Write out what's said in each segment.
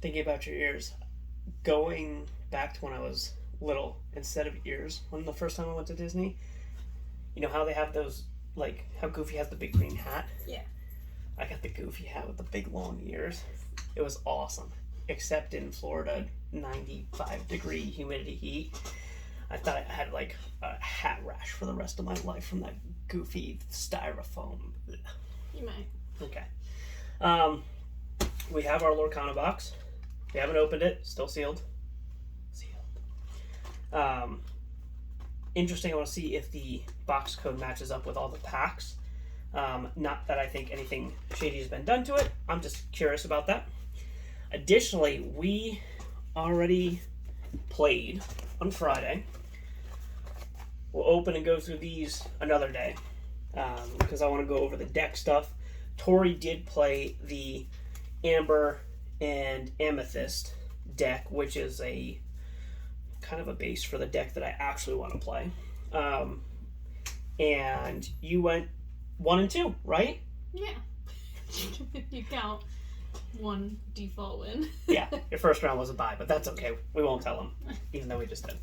Thinking about your ears, going back to when I was little, instead of ears, when the first time I went to Disney, you know how they have those, like, how Goofy has the big green hat? Yeah. I got the Goofy hat with the big long ears. It was awesome. Except in Florida, 95-degree humidity heat. I thought I had like a hat rash for the rest of my life from that Goofy styrofoam. You might. Okay. We have our Lorcana box. We haven't opened it. Still sealed. Interesting. I want to see if the box code matches up with all the packs. Not that I think anything shady has been done to it. I'm just curious about that. Additionally, we already played on Friday. We'll open and go through these another day because I want to go over the deck stuff. Tori did play the Amber and Amethyst deck, which is a kind of a base for the deck that I actually want to play. And you went 1 and 2, right? Yeah. If you count one default win. Yeah, your first round was a bye, but that's okay. We won't tell them, even though we just did.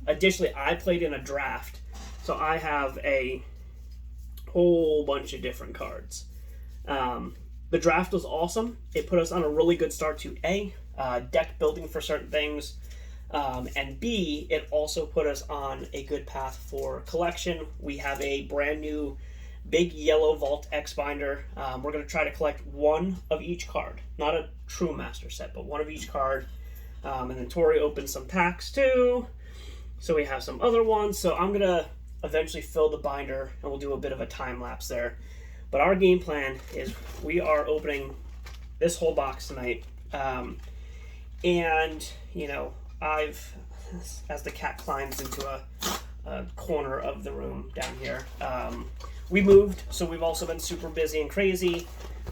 Additionally, I played in a draft, so I have a whole bunch of different cards. The draft was awesome. It put us on a really good start to A, deck building for certain things, and B, it also put us on a good path for collection. We have a brand new big yellow Vault X binder. We're going to try to collect one of each card. Not a true master set, but one of each card. And then Tori opened some packs too. So we have some other ones. So I'm going to eventually fill the binder and we'll do a bit of a time lapse there. But our game plan is we are opening this whole box tonight. And, you know, as the cat climbs into a corner of the room down here, we moved, so we've also been super busy and crazy.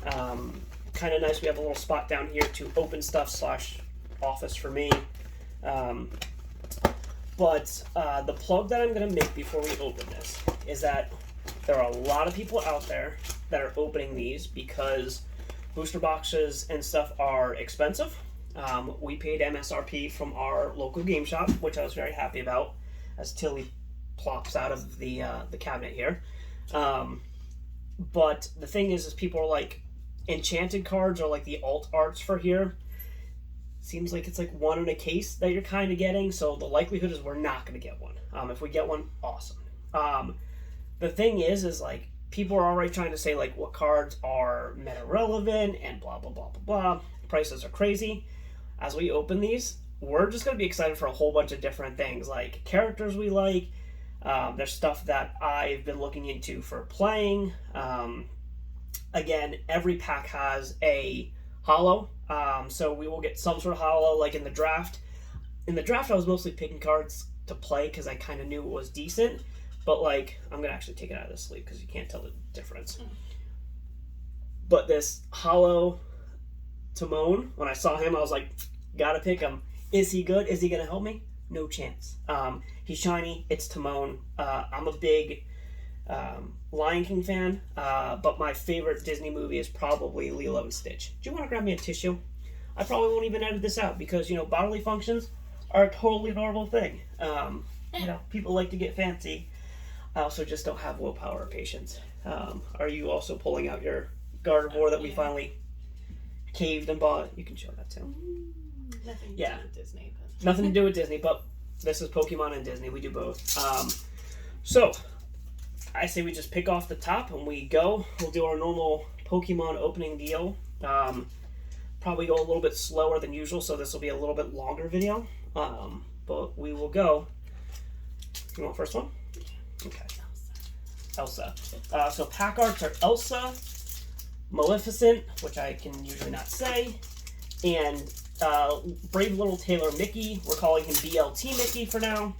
Kind of nice, we have a little spot down here to open stuff / office for me. But the plug that I'm going to make before we open this is that there are a lot of people out there that are opening these because booster boxes and stuff are expensive. We paid MSRP from our local game shop, which I was very happy about, as Tilly plops out of the cabinet here. But the thing is people are like, enchanted cards are like the alt arts for here. Seems like it's like one in a case that you're kind of getting, so the likelihood is we're not going to get one. If we get one, awesome. The thing is like, people are already trying to say like what cards are meta relevant and blah, blah, blah, blah, blah. Prices are crazy. As we open these, we're just going to be excited for a whole bunch of different things, like characters we like. There's stuff that I've been looking into for playing. Again, every pack has a holo, so we will get some sort of holo, like in the draft. In the draft, I was mostly picking cards to play because I kind of knew it was decent, but like, I'm going to actually take it out of the sleeve because you can't tell the difference. But this holo Timon, when I saw him, I was like, gotta pick him. Is he good? Is he going to help me? No chance. He's shiny. It's Timon. I'm a big Lion King fan, but my favorite Disney movie is probably Lilo and Stitch. Do you want to grab me a tissue? I probably won't even edit this out because, you know, bodily functions are a totally normal thing. You know, people like to get fancy. I also just don't have willpower or patience. Are you also pulling out your Gardevoir that we finally caved and bought? You can show that too. Nothing to do with Disney. But... Nothing to do with Disney, but this is Pokemon and Disney. We do both. So, I say we just pick off the top and we go. We'll do our normal Pokemon opening deal. Probably go a little bit slower than usual, so this will be a little bit longer video. But we will go. You want first one? Okay. Elsa. So pack arts are Elsa, Maleficent, which I can usually not say, and Brave Little Tailor Mickey. We're calling him BLT Mickey for now.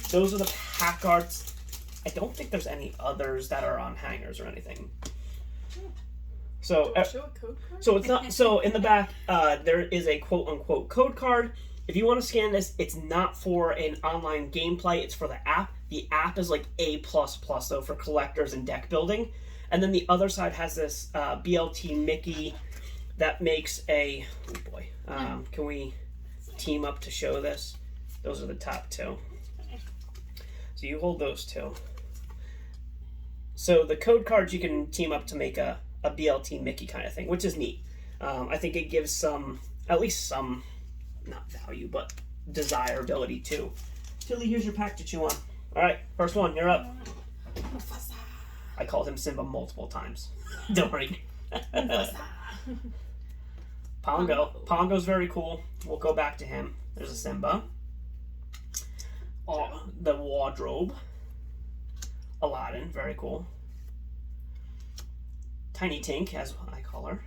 Those are the pack arts. I don't think there's any others that are on hangers or anything. So, show a code card? so it's not. So in the back, there is a quote unquote code card. If you want to scan this, it's not for an online gameplay. It's for the app. The app is like A++ though for collectors and deck building. And then the other side has this BLT Mickey that makes a... Oh boy. Can we team up to show this? Those are the top two. So you hold those two. So the code cards you can team up to make a BLT Mickey kind of thing, which is neat. I think it gives some, at least some, not value, but desirability too. Tilly, here's your pack to chew on. All right, first one, you're up. I called him Simba multiple times. Don't worry. Pongo. Pongo's very cool. We'll go back to him. There's a Simba. Oh, the wardrobe. Aladdin, very cool. Tiny Tink, as I call her.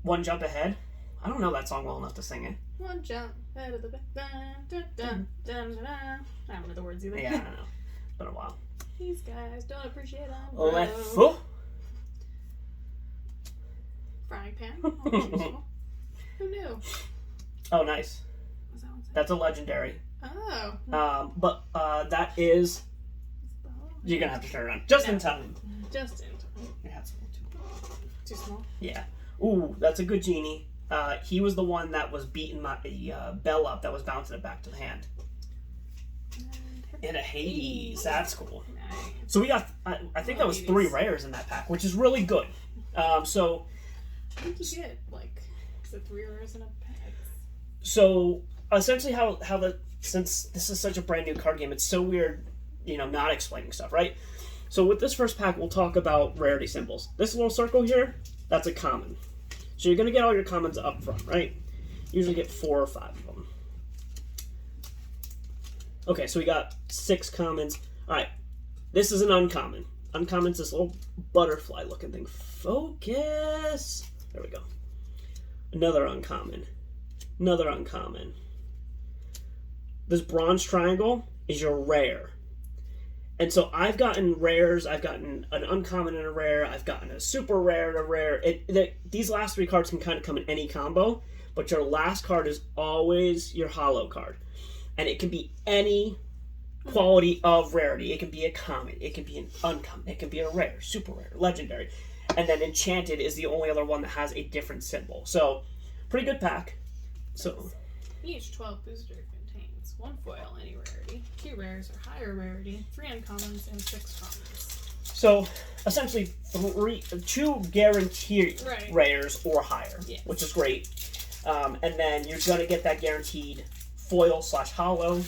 One Jump Ahead. I don't know that song well enough to sing it. One jump ahead of the big bang. Dun, dun, dun, dun, dun. I don't know the words either. Yeah, I don't know. It's been a while. These guys don't appreciate them. Lefo. Frying pan. Oh, who knew? Oh, nice. What's that one say? That's a legendary. Oh. But that is... You're going to have to turn around. Just in time. Just in time. Your hat's a little Too small? Yeah. Ooh, that's a good genie. He was the one that was beating my bell up that was bouncing it back to the hand. And a Hades. That's cool. Nice. So we got, I think that was 3 rares in that pack, which is really good. So... I think you get, like, is it 3 rares in a pack? So, essentially since this is such a brand new card game, it's so weird, not explaining stuff, right? So with this first pack, we'll talk about rarity symbols. This little circle here, that's a common. So you're going to get all your commons up front, right? Usually get 4 or 5 of them. Okay, so we got 6 commons. All right, this is an uncommon. Uncommon's this little butterfly looking thing. Focus! There we go. Another uncommon. Another uncommon. This bronze triangle is your rare. And so I've gotten rares. I've gotten an uncommon and a rare. I've gotten a super rare and a rare. These last 3 cards can kind of come in any combo, but your last card is always your holo card. And it can be any quality of rarity. It can be a common. It can be an uncommon. It can be a rare, super rare, legendary. And then Enchanted is the only other one that has a different symbol. So, pretty good pack. So, each 12 booster contains 1 foil, any rarity, 2 rares or higher rarity, 3 uncommons, and 6 commons. So, essentially, 2 guaranteed rares or higher, yes. Which is great. And then you're going to get that guaranteed foil/holo,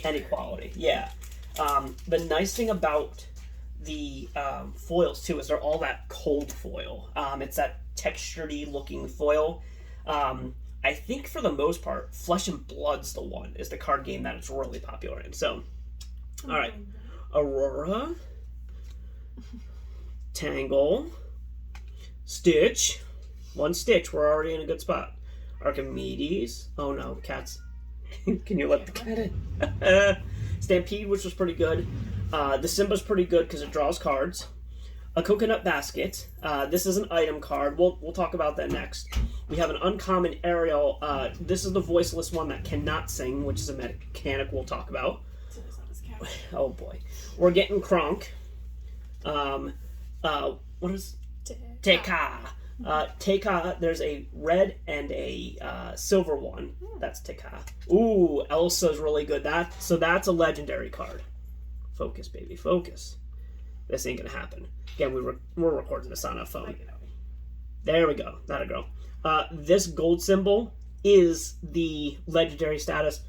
any quality. Yeah. The nice thing about the foils too is they're all that cold foil. It's that textured-y looking foil. I think for the most part, Flesh and Blood's the card game that it's really popular in. So, all right, Aurora, Tangle, Stitch. 1 Stitch. We're already in a good spot. Archimedes. Oh no, cats. Can you let the cat in? Stampede, which was pretty good. The Simba's pretty good because it draws cards. A Coconut Basket. This is an item card. We'll talk about that next. We have an uncommon Ariel. This is the voiceless one that cannot sing, which is a mechanic we'll talk about. Oh boy. We're getting Kronk. What is... Teka. Teka, there's a red and a silver one. That's Teka. Ooh, Elsa's really good. That's a legendary card. Focus, baby, focus. This ain't gonna happen. Again, we're recording this on a phone. There we go. That'll go. This gold symbol is the legendary status.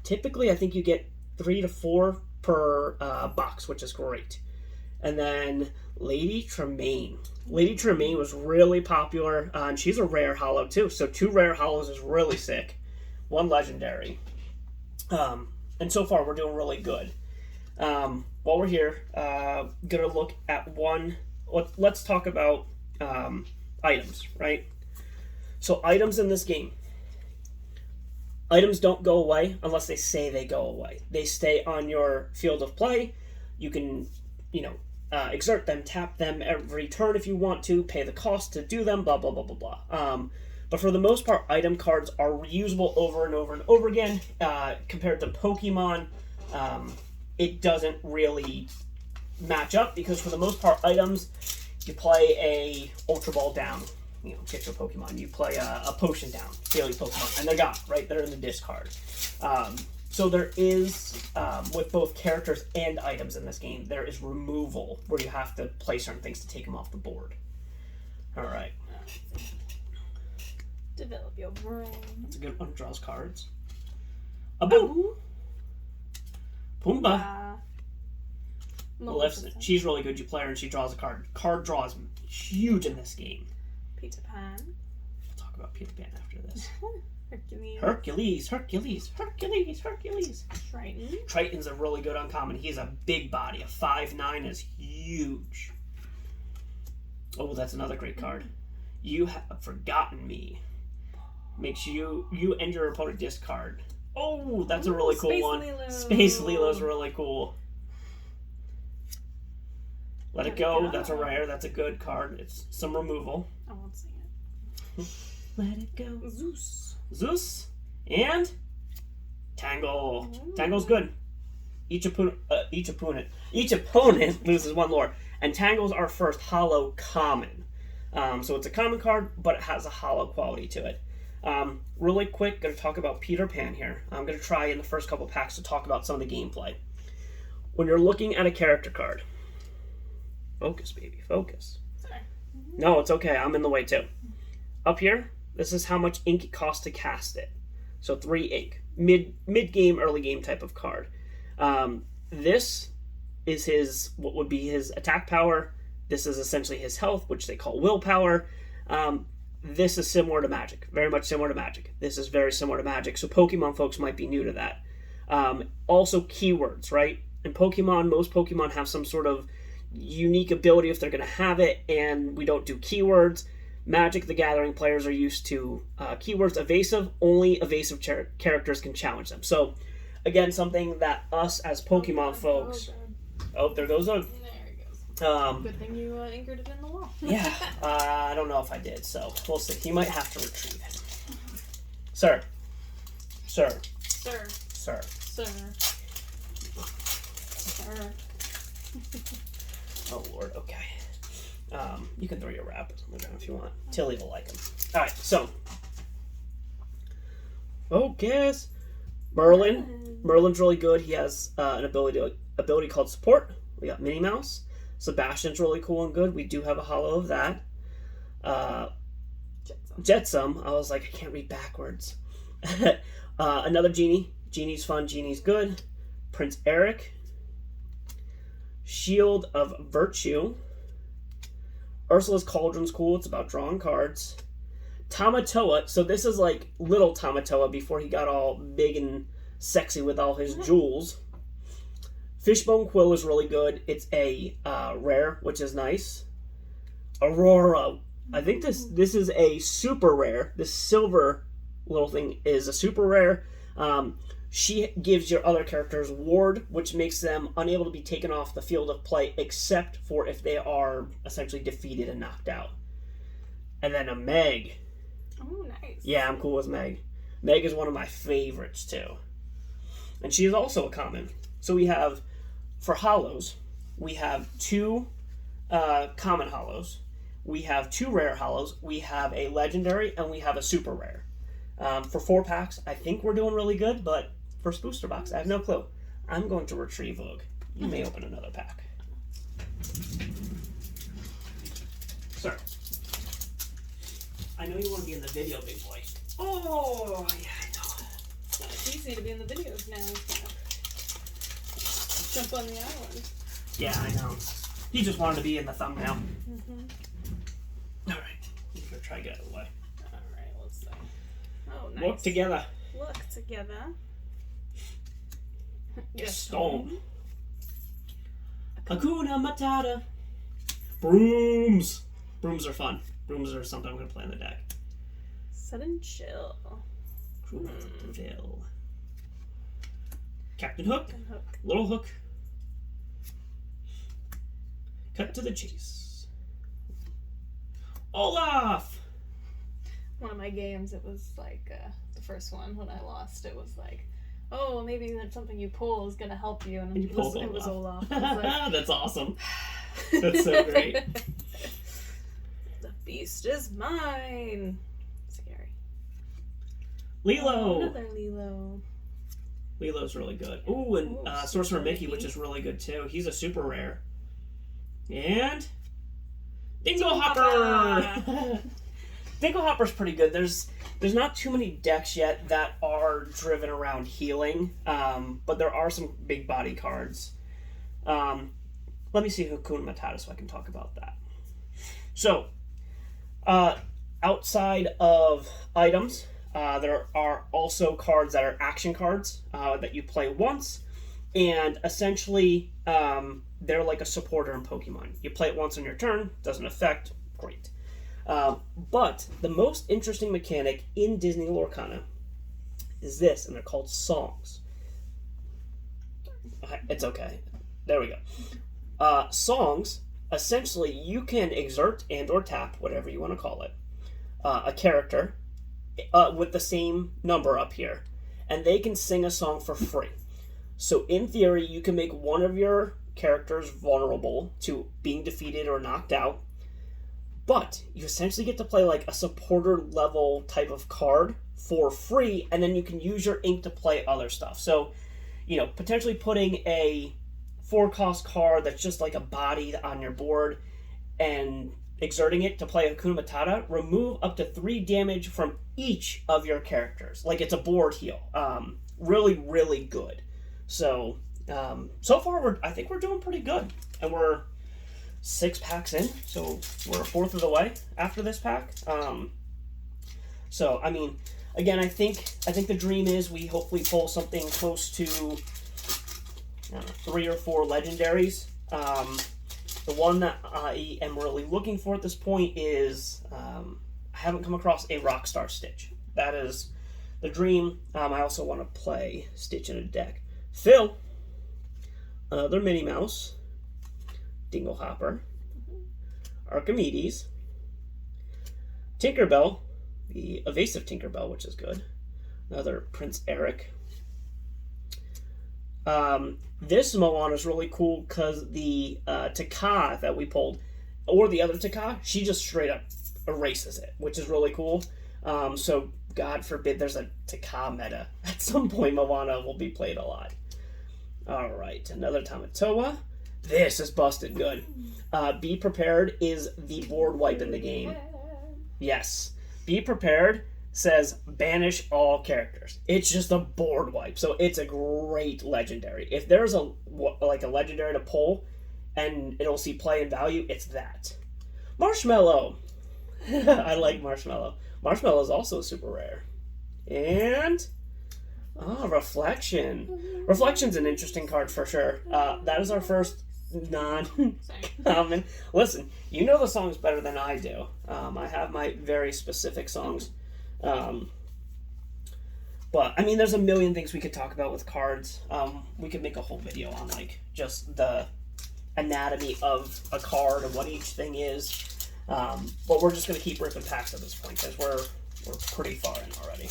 Typically, I think you get 3 to 4 per box, which is great. And then Lady Tremaine. Lady Tremaine was really popular, and she's a rare holo too. So 2 rare holos is really sick. 1 legendary. And so far, we're doing really good. While we're here, gonna look at one. Let's talk about items, right? So items in this game. Items don't go away unless they say they go away. They stay on your field of play. You can, exert them, tap them every turn if you want to, pay the cost to do them, blah, blah, blah, blah, blah. But for the most part, item cards are reusable over and over and over again. Compared to Pokemon, it doesn't really match up because for the most part, items, You play a Ultra Ball down, you know, get your Pokemon. You play a Potion down, daily Pokemon, and they're gone, right? They're in the discard. So there is, with both characters and items in this game, there is removal, where you have to play certain things to take them off the board. All right. Develop your brain. That's a good one. Draws cards. Abu. Pumbaa. Listen, she's really good. You play her and she draws a card. Card draw is huge in this game. Peter Pan. We'll talk about Peter Pan after this. Hercules. Hercules. Triton. Triton's a really good uncommon. He's a big body. A 5'9" is huge. Oh, that's another great card. You have forgotten me. Makes you and your opponent discard. Oh, that's a really cool Space one. Lilo. Space Lilo's really cool. Let it go. That's a rare. That's a good card. It's some removal. I won't see it. Let it go. Zeus. And Tangle. Tangle's good. Each opponent loses one lore. And Tangle's our first hollow common. So it's a common card, but it has a hollow quality to it. Really quick, going to talk about Peter Pan here. I'm going to try in the first couple packs to talk about some of the gameplay. When you're looking at a character card, focus, baby, focus. Sorry. No, it's okay. I'm in the way too. Up here, this is how much ink it costs to cast it. So 3 ink. Mid-game, early game type of card. This is what would be his attack power. This is essentially his health, which they call willpower. This is similar to Magic. Very much similar to Magic. This is very similar to Magic. So Pokemon folks might be new to that. Also keywords, right? In Pokemon, most Pokemon have some sort of unique ability if they're going to have it, and we don't do keywords. Magic the Gathering players are used to keywords. Evasive, only evasive characters can challenge them. So, again, something that us as Pokemon folks... Oh, there goes a... There it goes. Good thing you anchored it in the wall. Yeah, I don't know if I did, so we'll see. He might have to retrieve it. Sir. Oh, Lord, okay. You can throw your wrap on the ground if you want. Tilly will like them. Alright, so. Focus. Merlin. Merlin's really good. He has an ability called Support. We got Minnie Mouse. Sebastian's really cool and good. We do have a hollow of that. Jetsam. I was like, I can't read backwards. Another Genie. Genie's fun. Genie's good. Prince Eric. Shield of Virtue. Ursula's Cauldron's cool. It's about drawing cards. Tamatoa. So this is like little Tamatoa before he got all big and sexy with all his jewels. Fishbone Quill is really good. It's a rare, which is nice. Aurora. I think this is a super rare. This silver little thing is a super rare. She gives your other characters ward, which makes them unable to be taken off the field of play except for if they are essentially defeated and knocked out. And then a Meg. Oh, nice. Yeah, I'm cool with Meg. Meg is one of my favorites too. And she is also a common. So we have, for hollows, we have 2 common hollows. We have 2 rare hollows. We have a legendary and we have a super rare. For 4 packs, I think we're doing really good, but first booster box, I have no clue. I'm going to retrieve Vogue. You may open another pack. Sir. I know you want to be in the video, big boy. Oh, yeah, I know. It's easy to be in the videos now. Jump on the island. Yeah, I know. He just wanted to be in the thumbnail. All right. I'm going to try to get out of the way. All right, let's see. Oh, nice. Look together. Gaston. Hakuna Matata. Brooms. Brooms are fun. Brooms are something I'm going to play in the deck. Sudden Chill. Crewville. Captain Hook. Little Hook. Cut to the chase. Olaf! One of my games, it was like the first one when I lost. It was like, oh, maybe that's something you pull is going to help you. And you it was Olaf. That's awesome. That's so great. beast is mine. Scary. Lilo. Oh, another Lilo. Lilo's really good. Ooh, and Ooh, Sorcerer Mickey, Mickey. which is really good too. He's a super rare. And Dingo Hopper. Dingo Hopper's pretty good. There's not too many decks yet that are driven around healing, but there are some big body cards. Let me see Hakuna Matata so I can talk about that. So, outside of items, there are also cards that are action cards that you play once, and essentially they're like a supporter in Pokemon. You play it once on your turn, doesn't affect, great. But the most interesting mechanic in Disney Lorcana is this, and they're called songs. It's okay. There we go. Songs, essentially, you can exert and or tap, whatever you want to call it, a character with the same number up here, and they can sing a song for free. So in theory, you can make one of your characters vulnerable to being defeated or knocked out, but you essentially get to play like a supporter level type of card for free, and then you can use your ink to play other stuff. So, potentially putting a 4-cost card that's just like a body on your board and exerting it to play Hakuna Matata, remove up to 3 damage from each of your characters. Like it's a board heal. Really, really good. So, so far I think we're doing pretty good. And we're 6 packs in, so we're a fourth of the way after this pack. So, I mean, again, I think the dream is we hopefully pull something close to 3 or 4 legendaries. The one that I am really looking for at this point is I haven't come across a Rockstar Stitch. That is the dream. I also want to play Stitch in a deck. Phil, another Minnie Mouse, Dingo Hopper, Archimedes, Tinkerbell, the evasive Tinkerbell, which is good. Another Prince Eric. This Moana is really cool because the Taka that we pulled, or the other Taka, she just straight up erases it, which is really cool. So God forbid there's a Taka meta. At some point, Moana will be played a lot. All right, another Tamatoa. This is busted good. Be Prepared is the board wipe in the game. Yes. Be Prepared says banish all characters. It's just a board wipe, so it's a great legendary. If there's a legendary to pull and it'll see play and value, it's that. Marshmallow. I like Marshmallow. Marshmallow is also super rare. And Reflection. Reflection's an interesting card for sure. That is our first non-common. Listen, you know the songs better than I do. I have my very specific songs. But I mean, there's a million things we could talk about with cards. We could make a whole video on like just the anatomy of a card and what each thing is. But we're just gonna keep ripping packs at this point because we're pretty far in already.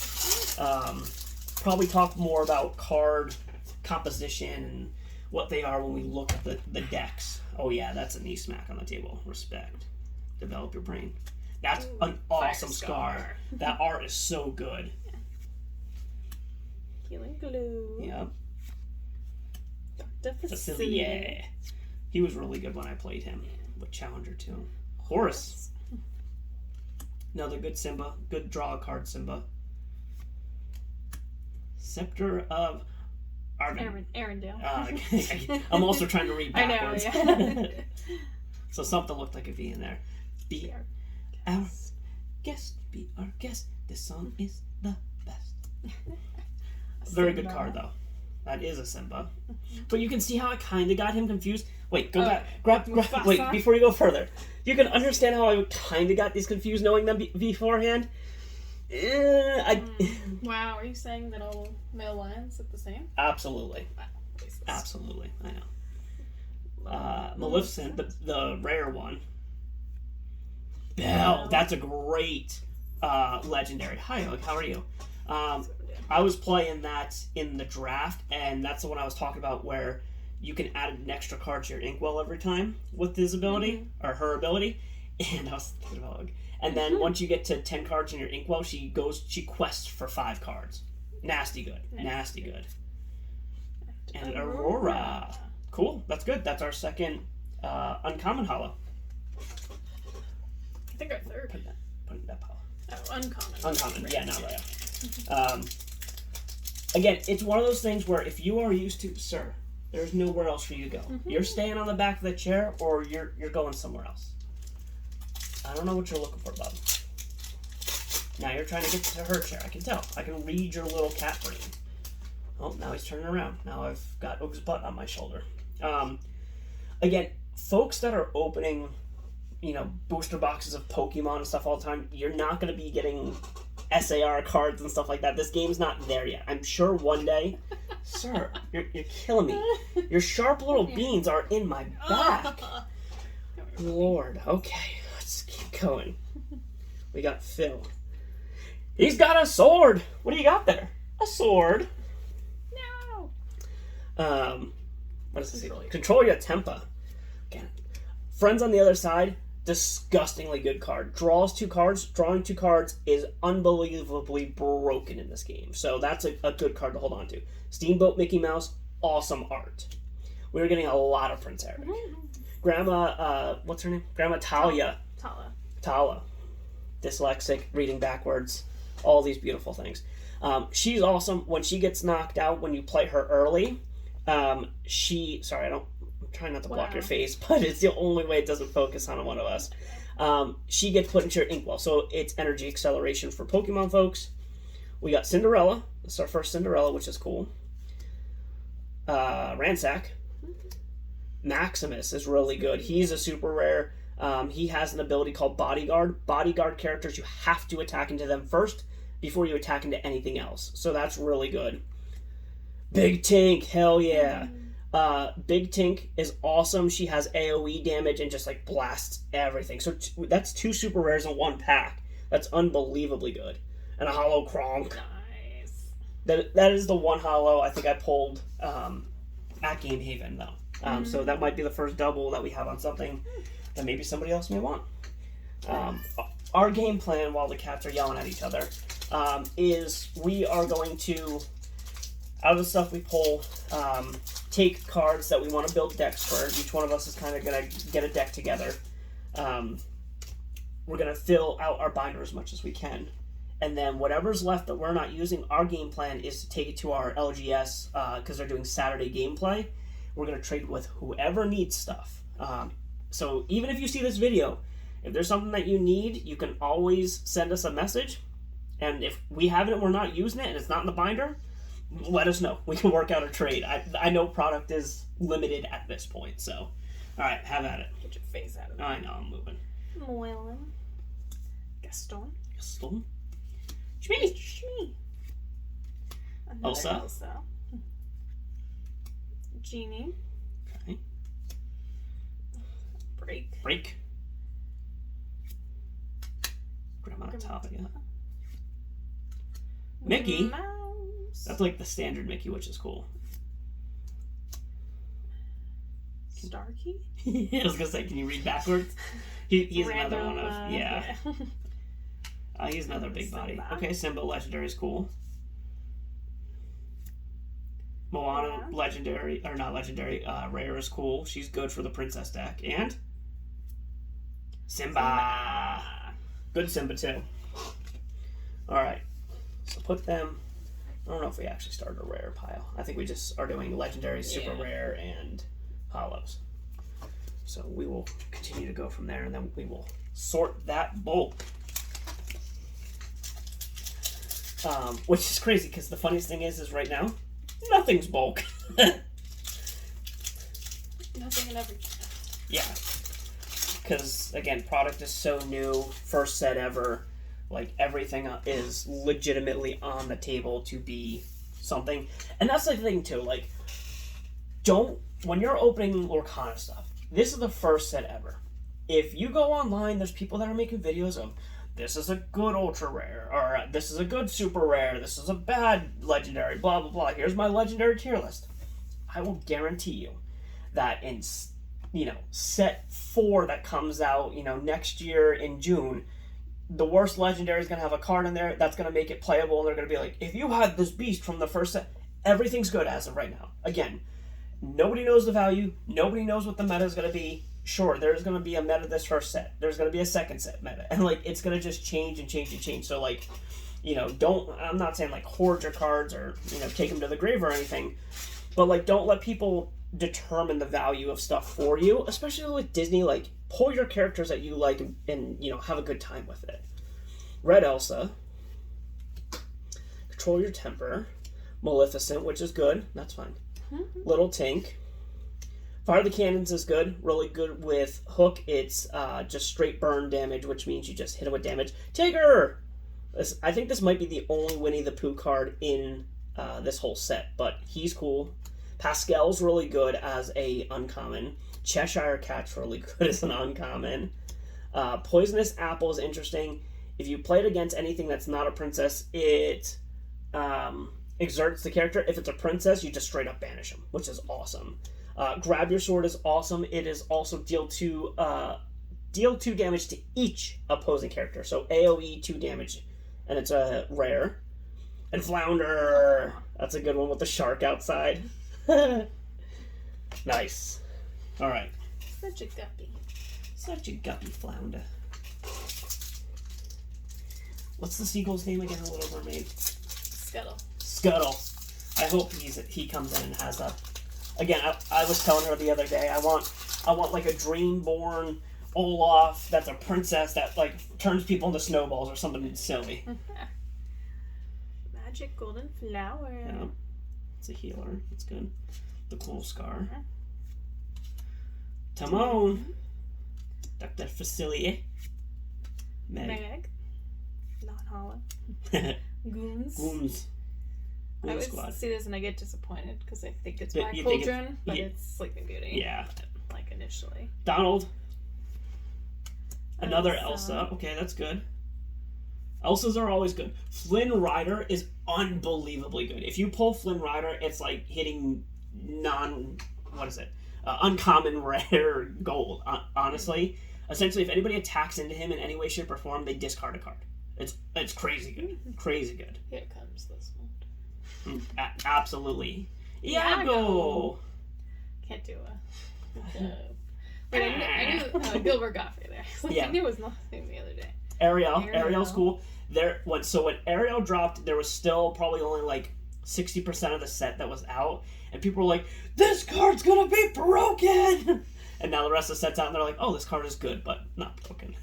Probably talk more about card composition and what they are when we look at the decks. Oh yeah, that's a knee smack on the table. Respect. Develop your brain. That's an awesome scar. That art is so good. Healing glue. Yep. Dr. Facilier. He was really good when I played him. But Challenger too. Horus. Another good Simba. Good draw card Simba. Scepter of Arendelle. I'm also trying to read backwards. I know, yeah. So something looked like a V in there. Be our guest. Be our guest. This song is the best. Very good card though. That is a Simba. But you can see how I kind of got him confused. Wait, go back. Grab. Wait, before you go further. You can understand how I kind of got these confused knowing them beforehand. Wow, are you saying that all male lions look the same? Absolutely. Wow, absolutely, I know. Maleficent, the rare one. Belle, that's a great legendary. Hi, how are you? I was playing that in the draft, and that's the one I was talking about where you can add an extra card to your inkwell every time with his ability, or her ability. And I was thinking about Hug. And then once you get to 10 cards in your Inkwell, she quests for 5 cards. Nasty good. Nasty good. And Aurora. Cool. That's good. That's our second uncommon holo. I think our third. Put it in that pile. Oh, uncommon. Uncommon. Right. Yeah, not right. Again, it's one of those things where if you are used to, sir, there's nowhere else for you to go. You're staying on the back of the chair, or you're going somewhere else. I don't know what you're looking for, bub. Now you're trying to get to her chair. I can tell. I can read your little cat brain. Oh, now he's turning around. Now I've got Oog's butt on my shoulder. Again, folks that are opening, booster boxes of Pokemon and stuff all the time, you're not going to be getting SAR cards and stuff like that. This game's not there yet. I'm sure one day, sir, you're killing me. Your sharp little beans are in my back. Lord, okay, let's keep going. We got Phil. He's got a sword. What do you got there? A sword. No. What does it say? Control your temper. Again, friends on the other side. Disgustingly good card. Draws 2 cards. Drawing 2 cards is unbelievably broken in this game. So that's a good card to hold on to. Steamboat Mickey Mouse, awesome art. We were getting a lot of Prince Eric. Grandma, what's her name? Grandma Talia. Tala. Dyslexic, reading backwards. All these beautiful things. She's awesome. When she gets knocked out, when you play her early, I'm trying not to block your face, but it's the only way it doesn't focus on one of us. She gets put into your Inkwell, so it's energy acceleration for Pokemon folks. We got Cinderella. This is our first Cinderella, which is cool. Ransack. Maximus is really good. He's a super rare. He has an ability called Bodyguard. Bodyguard characters, you have to attack into them first before you attack into anything else. So that's really good. Big Tink, hell yeah. Big Tink is awesome. She has AoE damage and just blasts everything. So that's 2 super rares in 1 pack. That's unbelievably good. And a holo Kronk. Nice. That is the 1 holo I think I pulled at Game Haven though. So that might be the first double that we have on something that maybe somebody else may want. Our game plan while the cats are yelling at each other is we are going to, out of the stuff we pull, take cards that we want to build decks for. Each one of us is kind of going to get a deck together. We're going to fill out our binder as much as we can. And then whatever's left that we're not using, our game plan is to take it to our LGS because they're doing Saturday gameplay. We're going to trade with whoever needs stuff. So even if you see this video, if there's something that you need, you can always send us a message. And if we have it and we're not using it and it's not in the binder, let us know. We can work out a trade. I know product is limited at this point, so. All right, have at it. Get your face out of it. I know, I'm moving. Llewellyn. Gaston. Shmee. Elsa. Genie. Okay. Break. Grandma Talia. Mickey. Mouse. That's like the standard Mickey, which is cool. Starkey? I was gonna say, can you read backwards? He's another one of he's another big body. Okay, Simba legendary is cool. Moana legendary or not legendary, rare is cool. She's good for the princess deck. And Simba. Good Simba too. All right, so put them. I don't know if we actually started a rare pile. I think we just are doing legendary, super rare, and holos. So we will continue to go from there, and then we will sort that bulk. Which is crazy, because the funniest thing is right now, nothing's bulk. Nothing and everything. Yeah. Because, again, product is so new, first set ever. Like, everything is legitimately on the table to be something. And that's the thing, too. Like, when you're opening Lorcana stuff, this is the first set ever. If you go online, there's people that are making videos of, this is a good ultra rare, or this is a good super rare, this is a bad legendary, blah, blah, blah. Here's my legendary tier list. I will guarantee you that in set 4 that comes out, next year in June, the worst legendary is going to have a card in there that's going to make it playable, and they're going to be like, if you had this beast from the first set, everything's good as of right now. Again, nobody knows the value. Nobody knows what the meta is going to be. Sure, there's going to be a meta this first set. There's going to be a second set meta. And, it's going to just change and change and change. So, I'm not saying, hoard your cards or, take them to the grave or anything. But, don't let people determine the value of stuff for you. Especially with Disney, pull your characters that you like and have a good time with it. Red Elsa. Control your temper. Maleficent, which is good. That's fine. Little Tink. Fire the Cannons is good. Really good with Hook. It's just straight burn damage, which means you just hit him with damage. Tigger! I think this might be the only Winnie the Pooh card in this whole set, but he's cool. Pascal's really good as a uncommon. Cheshire Cat's really good as an uncommon. Poisonous Apple is interesting. If you play it against anything that's not a princess, it exerts the character. If it's a princess, you just straight up banish him, which is awesome. Grab Your Sword is awesome. It is also deal 2 damage to each opposing character. So AoE 2 damage, and it's a rare. And Flounder, that's a good one with the shark outside. Nice. All right. Such a guppy. Such a guppy Flounder. What's the seagull's name again? A Little Mermaid. Scuttle. Scuttle. I hope he comes in and has a. Again, I was telling her the other day, I want a Dreamborn Olaf that's a princess that turns people into snowballs or something silly. Magic Golden Flower. Yeah, it's a healer. It's good. The cool scar. Timon. Dr. Facilier. Meg. Not Hollow. Goons. Goons. I always Squad. see this and I get disappointed because I think it's But my you think Cauldron, but it's Sleeping Beauty. Yeah. Initially. Donald. Another Elsa. Okay, that's good. Elsas are always good. Flynn Rider is unbelievably good. If you pull Flynn Rider, it's like hitting uncommon rare gold. Honestly, essentially, if anybody attacks into him in any way, shape, or form, they discard a card. It's crazy good. Crazy good. Here comes this one. Absolutely. Iago! Can't do I knew Gilbert Gottfried there. I knew it was nothing the other day. Ariel's cool. When Ariel dropped, there was still probably only 60% of the set that was out, and people were like, "This card's gonna be broken!" And now the rest of the set's out, and they're like, "Oh, this card is good, but not broken."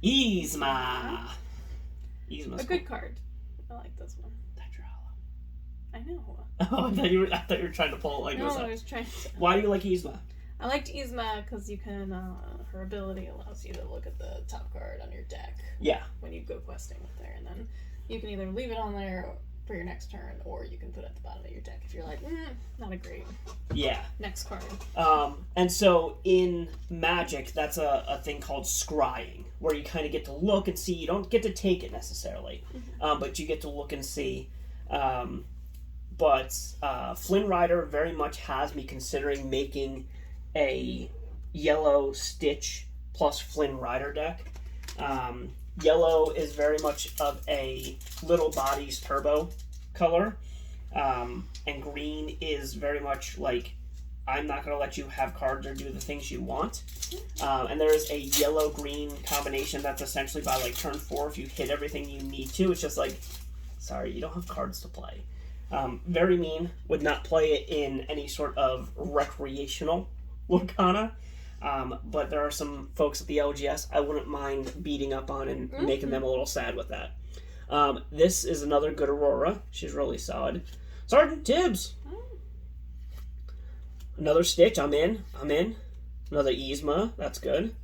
Yzma. Yzma's a good card. I like this one. I know. Oh, I thought you were trying to pull it No, I was trying to. Why do you like Yzma? I liked Yzma because you can, her ability allows you to look at the top card on your deck. Yeah. When you go questing with her, and then you can either leave it on there for your next turn, or you can put it at the bottom of your deck if you're like, not a great. Yeah. Next card. And so in Magic, that's a thing called scrying, where you kind of get to look and see. You don't get to take it necessarily, but you get to look and see. But Flynn Rider very much has me considering making a yellow Stitch plus Flynn Rider deck. Yellow is very much of a little bodies turbo color, and green is very much I'm not going to let you have cards or do the things you want. And there is a yellow-green combination that's essentially by turn 4, if you hit everything you need to, it's just sorry, you don't have cards to play. Very mean. Would not play it in any sort of recreational Lorcana. But there are some folks at the LGS I wouldn't mind beating up on and making them a little sad with that. This is another good Aurora. She's really solid. Sergeant Tibbs. Another Stitch. I'm in. Another Yzma. That's good.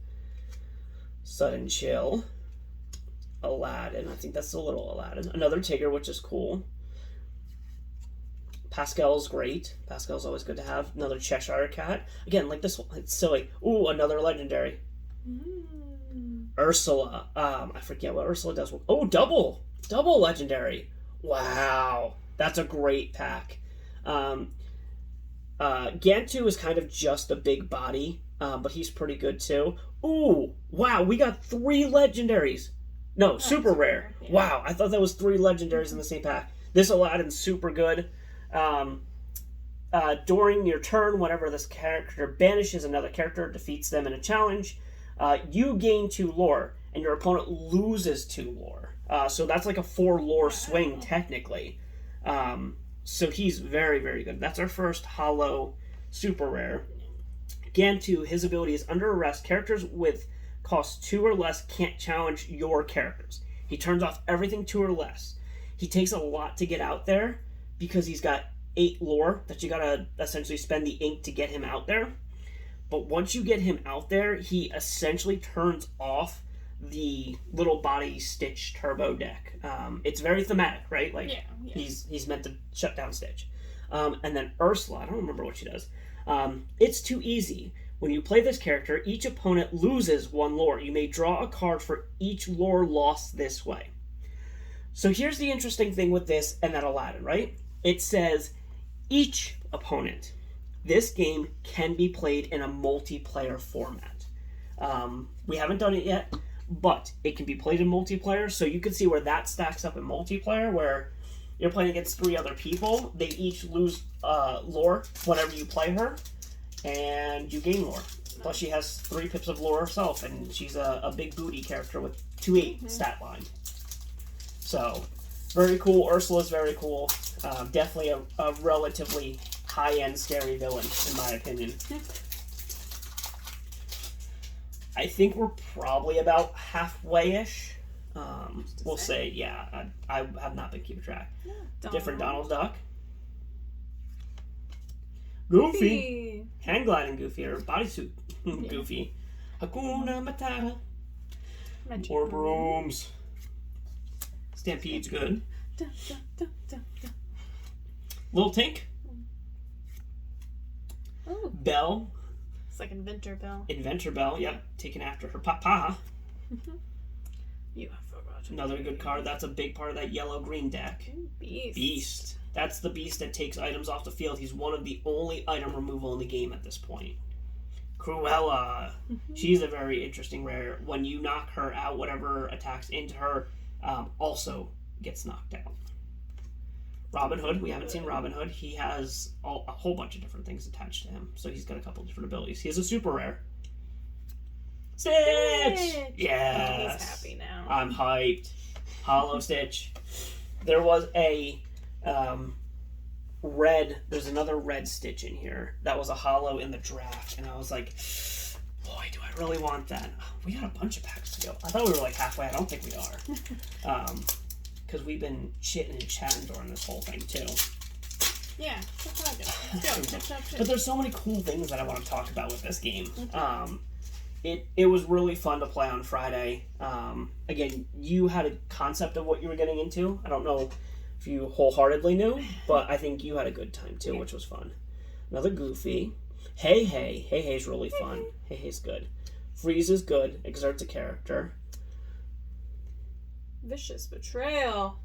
Sudden Chill. Aladdin. I think that's a little Aladdin. Another Tigger, which is cool. Pascal's great. Pascal's always good to have. Another Cheshire Cat. Again, this one, it's silly. Ooh, another legendary. Ursula. I forget what Ursula does. Oh, double legendary. Wow. That's a great pack. Gantu is kind of just a big body, but he's pretty good too. Ooh, wow, we got 3 legendaries. No, super rare. Yeah. Wow, I thought that was 3 legendaries in the same pack. This Aladdin's super good. During your turn, whenever this character banishes another character, defeats them in a challenge, you gain 2 lore, and your opponent loses 2 lore. So that's like a 4 lore swing, technically. So he's very, very good. That's our first holo super rare. Gantu, his ability is under arrest. Characters with cost 2 or less can't challenge your characters. He turns off everything 2 or less. He takes a lot to get out there because he's got 8 lore that you gotta essentially spend the ink to get him out there. But once you get him out there, he essentially turns off the little body Stitch turbo deck. It's very thematic, right? Like he's meant to shut down Stitch. And then Ursula, I don't remember what she does. It's too easy. When you play this character, each opponent loses 1 lore. You may draw a card for each lore lost this way. So here's the interesting thing with this and that Aladdin, right? It says each opponent. This game can be played in a multiplayer format. We haven't done it yet, but it can be played in multiplayer, so you can see where that stacks up in multiplayer, where you're playing against 3 other people. They each lose lore whenever you play her, and you gain lore. Plus, she has 3 pips of lore herself, and she's a big booty character with 2/8 stat line. So, very cool. Ursula's very cool. Definitely a relatively high-end scary villain, in my opinion. I think we're probably about halfway-ish. We'll say, yeah. I have not been keeping track. Yeah, different Donald Duck. Goofy. Hang gliding Goofy, or bodysuit Goofy. Hakuna Matata. Or brooms. Stampede's good. Little Tink. Oh. Belle. It's like Inventor Belle. Inventor Belle, yep. Taken after her papa. You have forgotten. Another good card. That's a big part of that yellow-green deck. Beast. That's the beast that takes items off the field. He's one of the only item removal in the game at this point. Cruella. She's a very interesting rare. When you knock her out, whatever attacks into her also gets knocked out. Robin Hood. We haven't seen Robin Hood. He has a whole bunch of different things attached to him. So he's got a couple different abilities. He has a super rare. Stitch! Yes! He's happy now. I'm hyped. Hollow Stitch. There was a red, there's another red Stitch in here. That was a hollow in the draft. And I was like, boy, do I really want that. We got a bunch of packs to go. I thought we were like halfway. I don't think we are. Because we've been chitting and chatting during this whole thing, too. Yeah, that's what I do. Let's go. But there's so many cool things that I want to talk about with this game. It was really fun to play on Friday. Again, you had a concept of what you were getting into. I don't know if you wholeheartedly knew, but I think you had a good time, too, which was fun. Another Goofy. Hey Hey. Hey Hey's really fun. Hey Hey's good. Freeze is good. Exerts a character. Vicious Betrayal.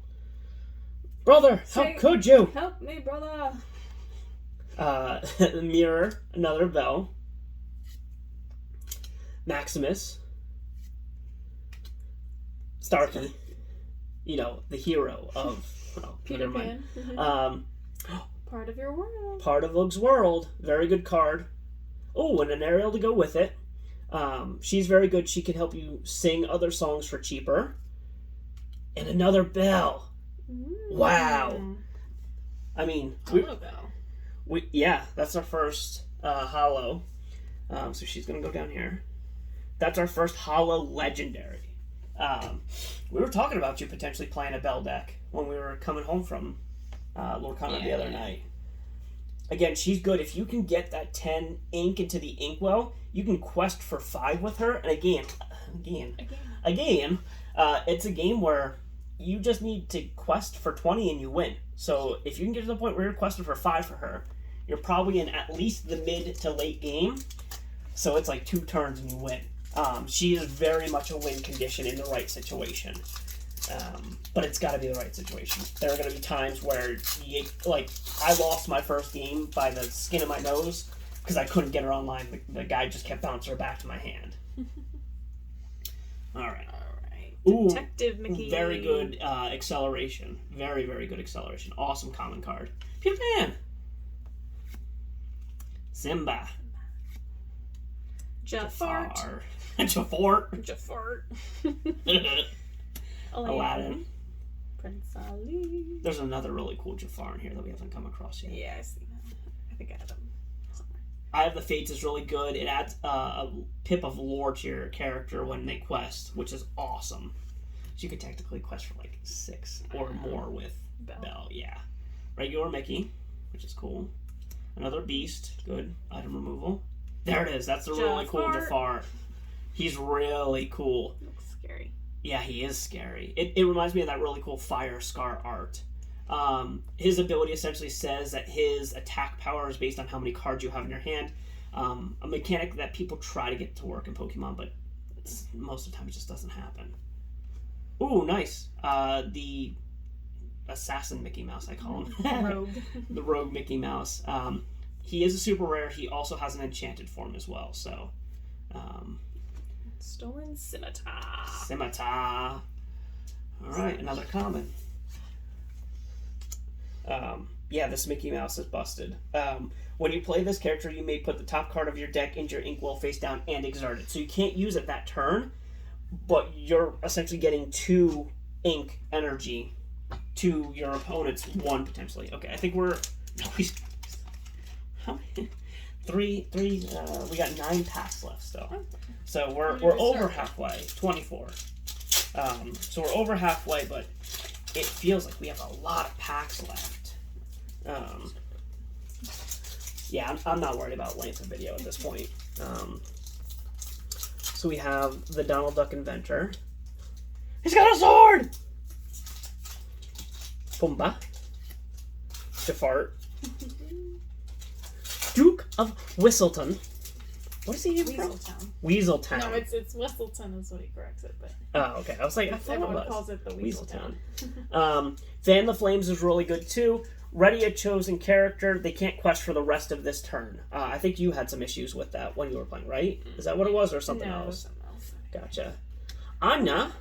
Brother, how could you? Help me, brother. Mirror, another Belle. Maximus. Starkey. You know, the hero of Peter Pan. Part of your world. Part of Ug's world. Very good card. Oh, and an Ariel to go with it. She's very good. She can help you sing other songs for cheaper. And another Belle. Wow. I mean, Hello, Belle. Yeah, that's our first holo. So she's gonna go down here. That's our first holo legendary. We were talking about you potentially playing a Belle deck when we were coming home from Lorcana the other night. Again, she's good. If you can get that 10 ink into the inkwell, you can quest for 5 with her. And again, it's a game where you just need to quest for 20 and you win. So if you can get to the point where you're questing for 5 for her, you're probably in at least the mid to late game. So it's like 2 turns and you win. She is very much a win condition in the right situation. But it's got to be the right situation. There are going to be times where, I lost my first game by the skin of my nose because I couldn't get her online. The guy just kept bouncing her back to my hand. All right. Ooh, Detective Mickey. Very good acceleration. Very, very good acceleration. Awesome common card. Peter Pan. Simba. Jafar. Jafar. Aladdin. Prince Ali. There's another really cool Jafar in here that we haven't come across yet. Yeah, I see that. I think I have him somewhere. Eye of the Fates is really good. It adds a pip of lore to your character when they quest, which is awesome. So you could technically quest for like 6 or more with Belle. Yeah. Regular Mickey, which is cool. Another Beast. Good. Item removal. There it is. That's a really cool Jafar. He's really cool. Looks scary. Yeah, he is scary. It reminds me of that really cool Fire Scar art. His ability essentially says that his attack power is based on how many cards you have in your hand. A mechanic that people try to get to work in Pokemon, but most of the time it just doesn't happen. Ooh, nice. The Assassin Mickey Mouse, I call him. Rogue. The Rogue Mickey Mouse. He is a super rare. He also has an enchanted form as well, so... Stolen Scimitar. Alright, another common. Yeah, this Mickey Mouse is busted. When you play this character, you may put the top card of your deck into your inkwell face down and exert it. So you can't use it that turn, but you're essentially getting 2 ink energy to your opponent's 1 potentially. Okay, I think we're... How many? 3, we got 9 packs left still. So we're over halfway, 24. So we're over halfway, but it feels like we have a lot of packs left. Yeah, I'm not worried about length of video at this point. So we have the Donald Duck Inventor. He's got a sword! Pumbaa. Jafar. Duke of Whistleton. What is he even from? Weaseltown. No, it's Whistleton is what he corrects it, but... Oh, okay. I was like, I thought everyone it was. calls it the Weaseltown. Fan the Flames is really good, too. Ready a chosen character. They can't quest for the rest of this turn. I think you had some issues with that when you were playing, right? Is that what it was, or something else? No, it was something else. Gotcha. Anya.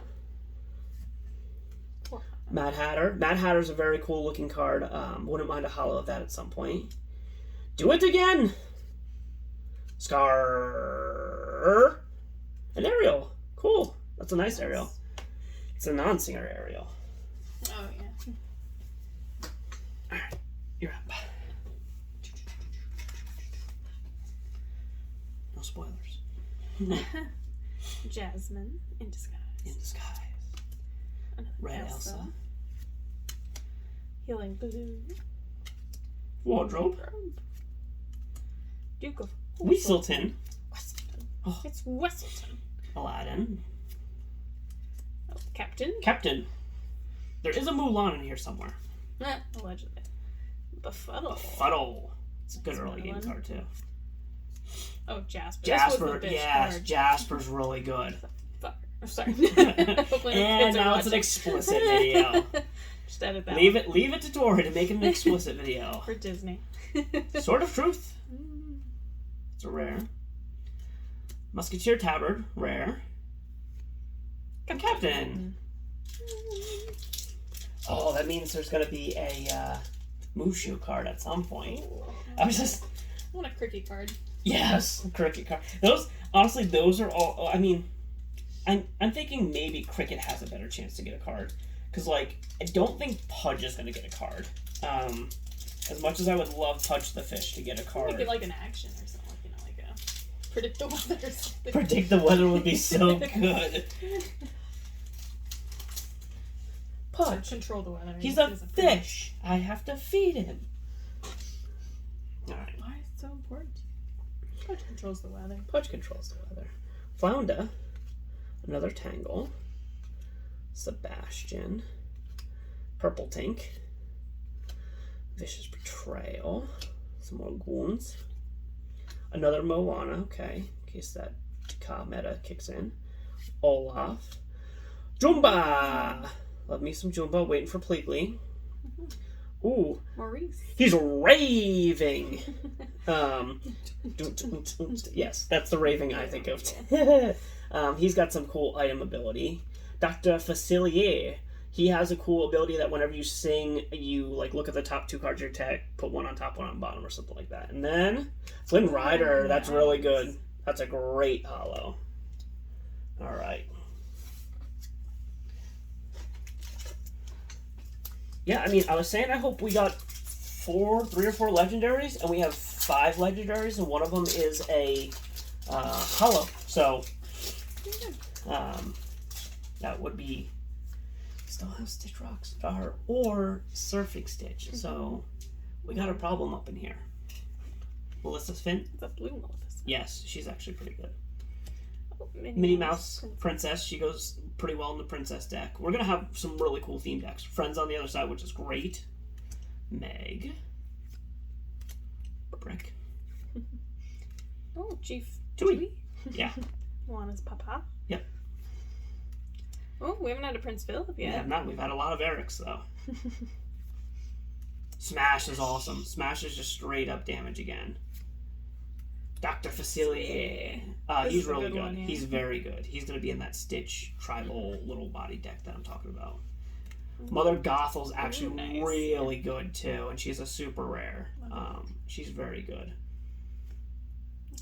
Mad Hatter. Mad Hatter's a very cool looking card. Wouldn't mind a holo of that at some point. Do it again! Scar. An Ariel. Cool. That's a nice Ariel. It's a non-singer Ariel. Oh, yeah. Alright, you're up. No spoilers. Jasmine in disguise. Red Elsa. Healing Blue. Wardrobe. Duke of Weaselton. Oh. It's Whistleton. Aladdin. Oh, Captain. There is a Mulan in here somewhere. Allegedly. Befuddle. It's a good early game card, too. Oh, Jasper. Yes, Jasper's really good. I'm sorry. And now it's an explicit video. Just edit that. Leave it to Tori to make it an explicit video. For Disney. Sword of Truth. It's a rare. Musketeer Tabard, rare. Captain. Oh, that means there's going to be a Mushu card at some point. I want a Cricket card. Yes, Cricket card. Those are all... I mean, I'm thinking maybe Cricket has a better chance to get a card. Because, I don't think Pudge is going to get a card. As much as I would love Pudge the Fish to get a card. Maybe like an action or something. Like a predict the weather or something. Predict the weather would be so good. Pudge. Control the weather. He's a fish. I have to feed him. Alright. Why is it so important? Pudge controls the weather. Flounda. Another Tangle. Sebastian. Purple Tink. Vicious Betrayal. Some more Goons. Another Moana, okay. In case that Ka meta kicks in. Olaf. Jumba! Love me some Jumbo. Waiting for Pleatley. Ooh. Maurice. He's raving. Yes, that's the raving I think of. He's got some cool item ability. Dr. Facilier. He has a cool ability that whenever you sing, you like look at the top 2 cards of your deck, put one on top, one on bottom, or something like that. And then Flynn Rider. That's really good. That's a great holo. All right. Yeah, I mean, I was saying I hope we got 3 or 4 legendaries, and we have 5 legendaries, and one of them is a holo. So, that would be still have Stitch Rockstar or Surfing Stitch. So, we got a problem up in here. Melissa Finn? The blue Maleficent. Yes, she's actually pretty good. Minnie Mouse Princess. She goes pretty well in the Princess deck. We're going to have some really cool theme decks. Friends on the other side, which is great. Meg. Brick. Oh, Chief Chewie. Yeah. Juana's Papa. Yep. Oh, we haven't had a Prince Philip yet. We have not. We've had a lot of Erics, though. Smash is awesome. Smash is just straight up damage again. Dr. Facilier. He's really good. Yeah. He's very good. He's going to be in that Stitch tribal little body deck that I'm talking about. Mother Gothel's actually really good too, and she's a super rare. She's very good.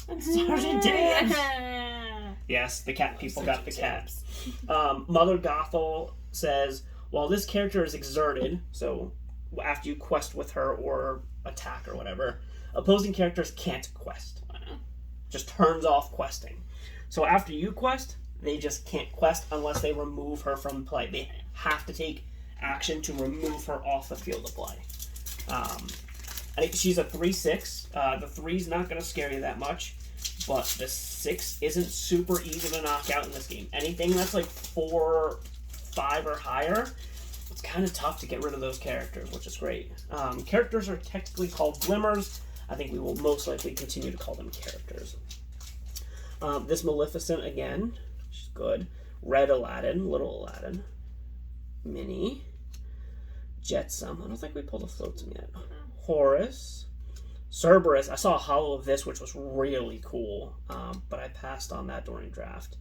And Sergeant Dan. Yes, the cat people got the cats. Mother Gothel says, while this character is exerted, so after you quest with her or attack or whatever, opposing characters can't quest. Just turns off questing. So after you quest, they just can't quest unless they remove her from play. They have to take action to remove her off the field of play. I think she's a 3/6. The 3's not going to scare you that much, but the 6 isn't super easy to knock out in this game. Anything that's like 4, 5, or higher, it's kind of tough to get rid of those characters, which is great. Characters are technically called glimmers. I think we will most likely continue to call them characters. This Maleficent, again, she's good. Red Aladdin, Little Aladdin. Minnie. Jetsam. I don't think we pulled a Flotsam yet. Horus. Cerberus. I saw a holo of this, which was really cool, but I passed on that during draft.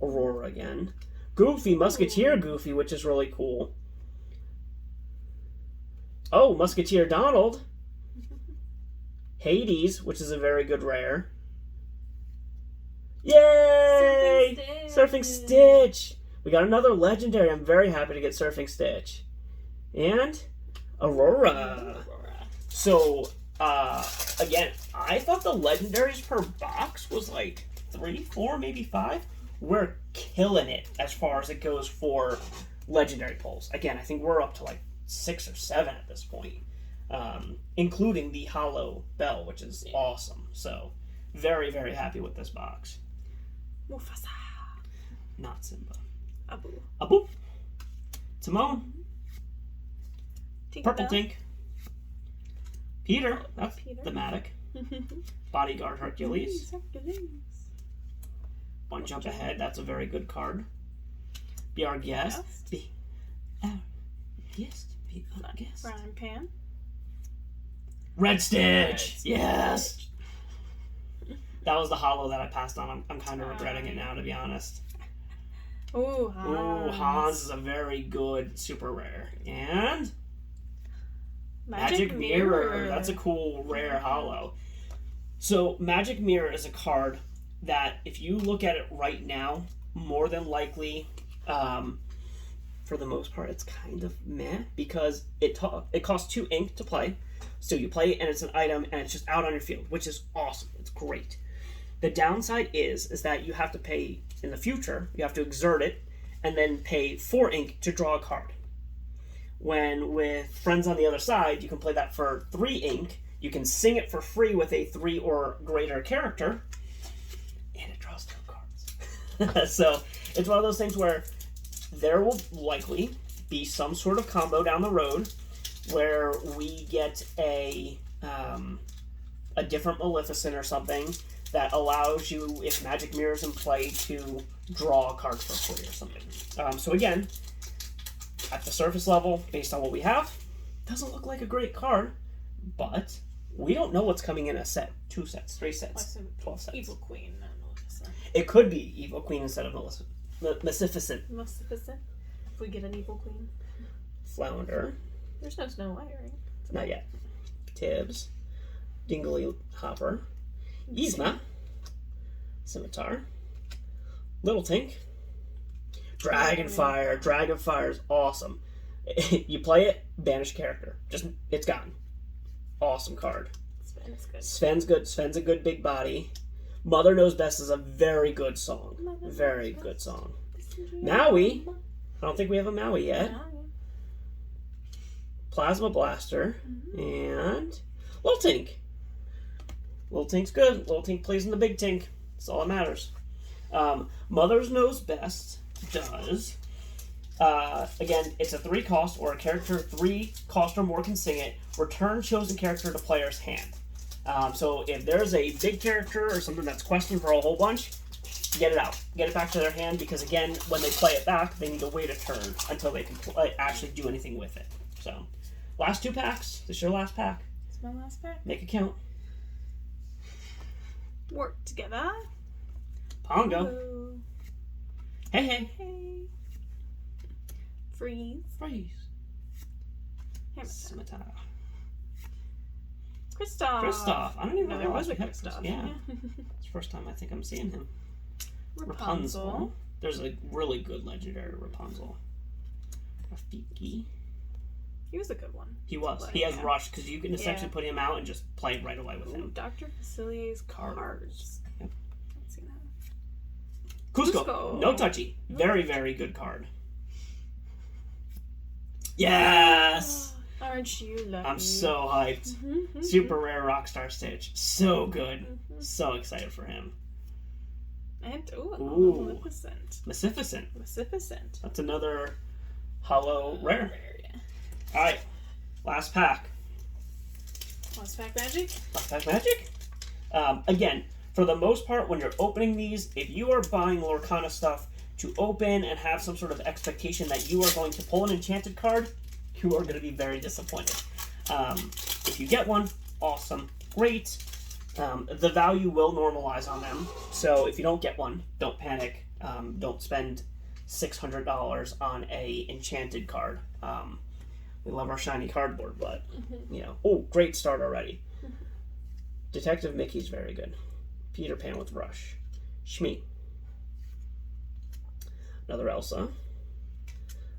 Aurora again. Goofy, Musketeer Goofy, which is really cool. Oh, Musketeer Donald. Hades, which is a very good rare. Yay! Surfing Stitch! We got another legendary. I'm very happy to get Surfing Stitch. And Aurora. So, again, I thought the legendaries per box was like 3, 4, maybe 5. We're killing it as far as it goes for legendary pulls. Again, I think we're up to like 6 or 7 at this point. Including the Hollow Bell, which is awesome. So, very, very happy with this box. Mufasa. Not Simba. Abu. Timon. Purple Tink. Peter. That's thematic. Bodyguard Hercules. One jump ahead. That's a very good card. Be our guest. Be our guest. Be our guest. Frying pan. Red Stitch! Yes! That was the holo that I passed on. I'm kind of regretting it now, to be honest. Ooh, Hans. Ooh, Hans is a very good super rare. And Magic Mirror. That's a cool rare holo. So Magic Mirror is a card that if you look at it right now, more than likely, for the most part, it's kind of meh because it costs 2 ink to play. So you play it and it's an item and it's just out on your field, which is awesome. It's great. The downside is that you have to pay in the future. You have to exert it and then pay 4 ink to draw a card. When with Friends on the Other Side, you can play that for 3 ink. You can sing it for free with a 3 or greater character, and it draws 2 cards. So it's one of those things where there will likely be some sort of combo down the road where we get a different Maleficent or something that allows you, if Magic Mirror's in play, to draw a card for free or something. So again, at the surface level, based on what we have, doesn't look like a great card, but we don't know what's coming in a set, 2 sets, 3 sets, 12 sets. Evil Queen, not Maleficent. It could be Evil Queen instead of Maleficent. Maleficent. If we get an Evil Queen. Flounder. There's no Snow White, right? Not yet. Tibbs. Dingley Hopper. Yzma. Scimitar. Little Tink. Dragonfire. Dragonfire is awesome. You play it, banish character. Just, it's gone. Awesome card. Sven's good. Sven's good. Sven's a good big body. Mother Knows Best is a very good song. Very good song. Maui. I don't think we have a Maui yet. Plasma Blaster. And Little Tink. Little Tink's good. Little Tink plays in the big Tink. That's all that matters. Mother Knows Best does... again, it's a 3 cost, or a character 3 cost or more can sing it. Return chosen character to player's hand. So if there's a big character or something that's questioned for a whole bunch, get it out. Get it back to their hand, because again, when they play it back, they need to wait a turn until they can actually do anything with it. So, last 2 packs. This is your last pack. It's my last pack. Make it count. Work together. Pongo. Hello. Hey, hey. Hey. Freeze. Freeze. Hammer. Scimitar. Kristoff. I don't even know there was we a had Kristoff. Yeah. It's the first time I think I'm seeing him. Rapunzel. There's a really good legendary Rapunzel. Rafiki. He was a good one. He was. Play, He has yeah. rush, because you can essentially put him out and just play right away with Ooh, him. Dr. Facilier's cards. Yep. Let's see that. Cusco. No touchy. Very, very good card. Yes! Aren't you lucky? I'm so hyped. Super rare Rockstar Stitch. So good. So excited for him. And, Ooh. Maleficent. Maleficent. That's another hollow rare. Yeah. Alright. Last pack. Last pack magic? Last pack magic? Again, for the most part, when you're opening these, if you are buying Lorcana stuff to open and have some sort of expectation that you are going to pull an enchanted card, you are going to be very disappointed. If you get one, awesome, great. The value will normalize on them. So if you don't get one, don't panic. Don't spend $600 on a enchanted card. We love our shiny cardboard, but you know. Oh, great start already. Detective Mickey's very good. Peter Pan with Rush. Shmi. Another Elsa.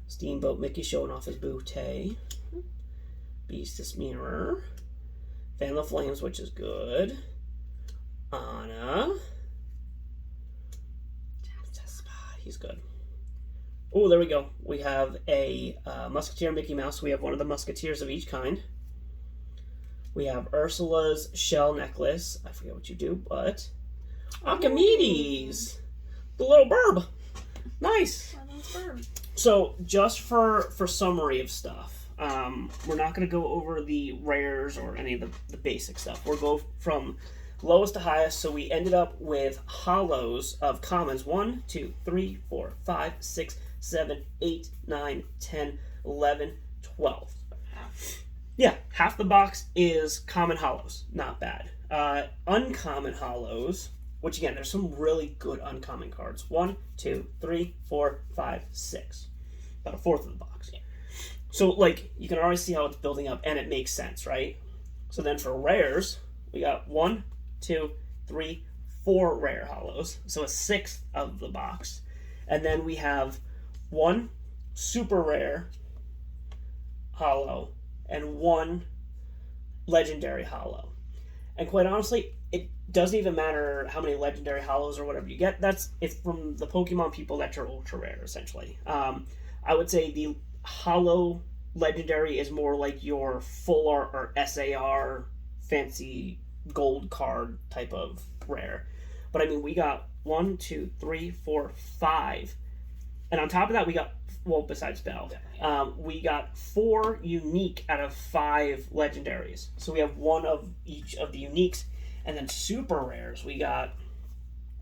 Steamboat Mickey showing off his bootay. Beastess Mirror. Fan the Flames, which is good. Anna. He's good. Oh, there we go. We have a Musketeer Mickey Mouse. We have one of the Musketeers of each kind. We have Ursula's shell necklace. I forget what you do, but... Archimedes! The little burb! Nice! So, just for summary of stuff, we're not going to go over the rares or any of the basic stuff. We'll go from lowest to highest. So we ended up with hollows of commons 1, 2, 3, 4, 5, 6, 7, 8, 9, 10, 11, 12. Yeah, half the box is common hollows. Not bad. Uncommon hollows, which again, there's some really good uncommon cards. 1, 2, 3, 4, 5, 6. About a fourth of the box. So, like, you can already see how it's building up, and it makes sense, right? So then for rares, we got 1, 2, 3, 4 rare hollows. So a sixth of the box. And then we have 1 super rare hollow and 1 legendary hollow. And quite honestly, it doesn't even matter how many legendary hollows or whatever you get. That's if from the Pokemon people, that's your ultra rare, essentially. I would say the hollow legendary is more like your full art or SAR fancy gold card type of rare. But I mean, we got 1, 2, 3, 4, 5. And on top of that, we got, well, besides Bell, we got 4 unique out of 5 legendaries. So we have 1 of each of the uniques. And then super rares, we got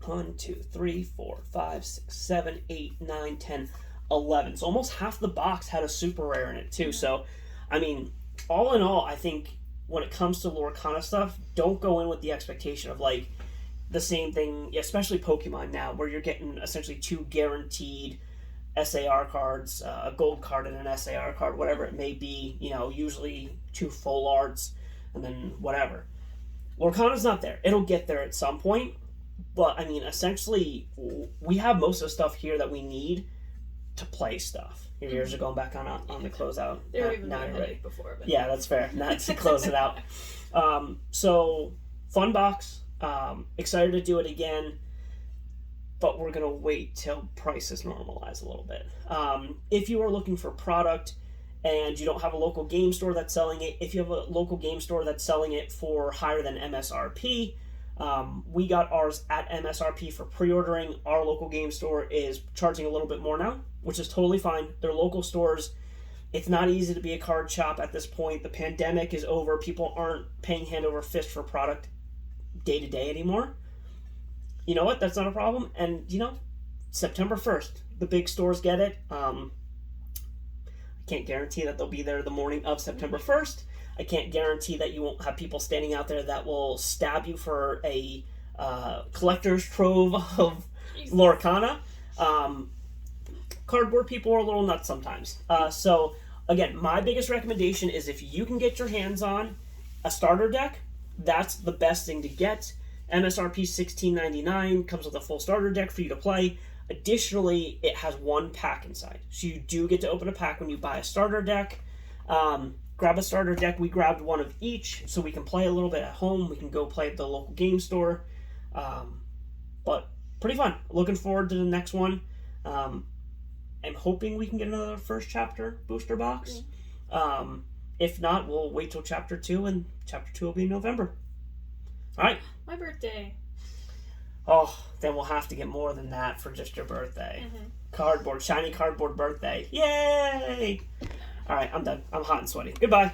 1, 2, 3, 4, 5, 6, 7, 8, 9, 10, 11. So almost half the box had a super rare in it too. So, I mean, all in all, I think when it comes to Lorcana stuff, don't go in with the expectation of like the same thing, especially Pokemon now, where you're getting essentially 2 guaranteed SAR cards, a gold card and an SAR card, whatever it may be, usually 2 full arts, and then whatever. Lorcana's not there. It'll get there at some point, but I mean, essentially, we have most of the stuff here that we need to play stuff. Your ears are going back on the closeout. They were even ready before. But... Yeah, that's fair. Not to close it out. So, fun box. Excited to do it again, but we're going to wait till prices normalize a little bit. If you are looking for product and you don't have a local game store that's selling it, if you have a local game store that's selling it for higher than MSRP, we got ours at MSRP for pre-ordering. Our local game store is charging a little bit more now, which is totally fine. They're local stores. It's not easy to be a card shop at this point. The pandemic is over. People aren't paying hand over fist for product day to day anymore. You know what? That's not a problem. And, September 1st, the big stores get it. I can't guarantee that they'll be there the morning of September 1st. I can't guarantee that you won't have people standing out there that will stab you for a collector's trove of Lorcana. Cardboard people are a little nuts sometimes. So, again, my biggest recommendation is if you can get your hands on a starter deck, that's the best thing to get. MSRP $16.99, comes with a full starter deck for you to play. Additionally, it has 1 pack inside. So you do get to open a pack when you buy a starter deck. Grab a starter deck. We grabbed 1 of each so we can play a little bit at home. We can go play at the local game store. But pretty fun. Looking forward to the next one. I'm hoping we can get another first chapter booster box. If not, we'll wait till chapter 2, and chapter 2 will be in November. All right. My birthday. Oh, then we'll have to get more than that for just your birthday. Cardboard, shiny cardboard birthday. Yay! All right, I'm done. I'm hot and sweaty. Goodbye.